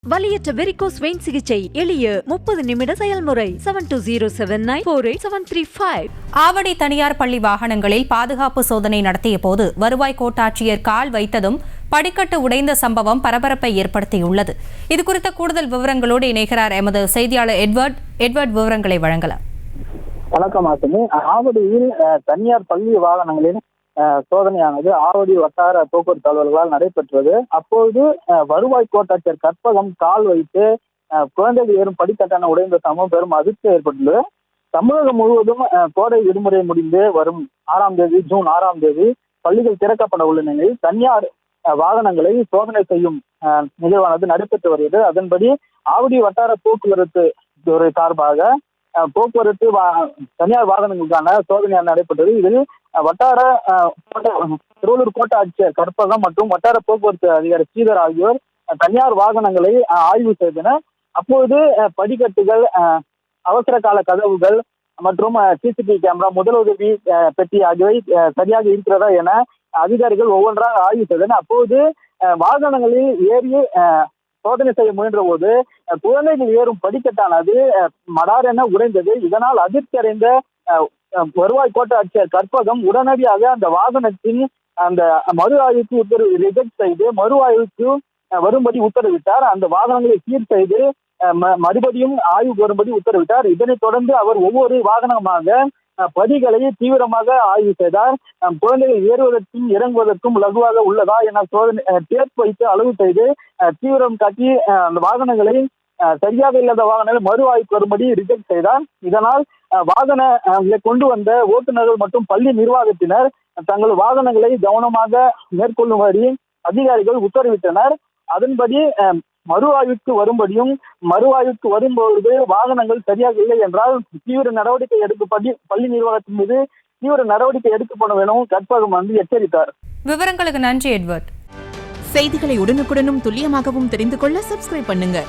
வலியற்ற varicose vein சிகிச்சை எளிய 30 நிமிட செயல்முறை 7209487335. ஆவடி தனியார் பள்ளி வாகனங்களில் பாதுகாப்பு சோதனை நடத்திய போது வருவாய் கோட்டாட்சியர் கால் வைத்ததும் படிக்கட்டு உடைந்த சம்பவம் பரபரப்பை ஏற்படுத்தியுள்ளது. இதுகுறித்த கூடுதல் விவரங்களோடு இணைகிறார் எமது செய்தியாளர் எட்வர்ட் விவரங்களை வழங்கலாம். வணக்கம். ஆவடியில் தனியார் பள்ளி வாகனங்களின் சோதனையானது ஆவடி வட்டார போக்குவரத்து அலுவலர்களால் நடைபெற்றது. அப்போது வருவாய் கோட்டாட்சியர் கற்பகம் கால் வைத்து குழந்தைகள் ஏறும் படிக்கட்டான உடைந்த சம்பவம் பெரும் அதிர்ச்சி ஏற்பட்டுள்ளது. தமிழகம் முழுவதும் கோடை விடுமுறை முடிந்து வரும் ஜூன் 6ஆம் தேதி பள்ளிகள் திறக்கப்பட உள்ள நிலையில் தனியார் வாகனங்களை சோதனை செய்யும் நிகழ்வானது நடைபெற்று வருகிறது. அதன்படி ஆவடி வட்டார போக்குவரத்து துறை சார்பாக போக்குவரத்து தனியார் வாகனங்களுக்கான சோதனை நடைபெற்றது. இதில் வட்டார திருவள்ளூர் கோட்ட ஆட்சியர் கற்பகம் மற்றும் வட்டார போக்குவரத்து அதிகாரி ஸ்ரீதர் ஆகியோர் தனியார் வாகனங்களை ஆய்வு செய்தனர். அப்போது படிக்கட்டுகள், அவசர கால கதவுகள் மற்றும் சிசிடிவி கேமரா, முதலுதவி பெட்டி ஆகியவை சரியாக இருக்கிறதா என அதிகாரிகள் ஒவ்வொன்றாக ஆய்வு செய்தனர். அப்போது வாகனங்களில் ஏறி சோதனை செய்ய முயன்ற போது குழந்தைகள் ஏறும் படிக்கட்டானது மடார் என உடைந்தது. இதனால் அதிர்ச்சி அடைந்த வருவாய் கோட்ட ஆட்சியர் கற்பகம் உடனடியாக அந்த வாகனத்தின் அந்த மறு ஆய்வுக்கு ரிஜெக்ட் செய்து மறு ஆய்வுக்கு வரும்படி உத்தரவிட்டார். அந்த வாகனங்களை சீர் செய்து மறுபடியும் ஆய்வுக்கு வரும்படி உத்தரவிட்டார். இதனைத் தொடர்ந்து அவர் ஒவ்வொரு வாகனமாக படிகளை தீவிரமாக ஆய்வு செய்தார். குழந்தைகள் ஏறுவதற்கும் இறங்குவதற்கும் லகுவாக உள்ளதா என சோதனை டேப் வைத்து அளவு செய்து தீவிரம் காட்டி அந்த வாகனங்களை சரியாக இல்லாத வாகனங்களை மறு ஆய்வுக்கு வரும்படி ரிஜெக்ட் செய்தார். இதனால் வாகனங்களை கொண்டு வந்த ஓட்டுநர்கள் மற்றும் பள்ளி நிர்வாகத்தினர் தங்கள் வாகனங்களை கவனமாக மேற்கொள்ளும்படி அதிகாரிகள் உத்தரவிட்டனர். அதன்படி மறு ஆய்வுக்கு வரும்படியும் மறு ஆய்வுக்கு வரும்பொழுது வாகனங்கள் சரியாக இல்லை என்றால் தீவிர நடவடிக்கை பள்ளி நிர்வாகத்தின் மீது தீவிர நடவடிக்கை எடுக்கப்படும் எனவும் கற்பகம் எச்சரித்தார். விவரங்களுக்கு நன்றி எட்வர்ட். செய்திகளை உடனுக்குடனும் துல்லியமாகவும் தெரிந்து கொள்ள சப்ஸ்கிரைப் பண்ணுங்க.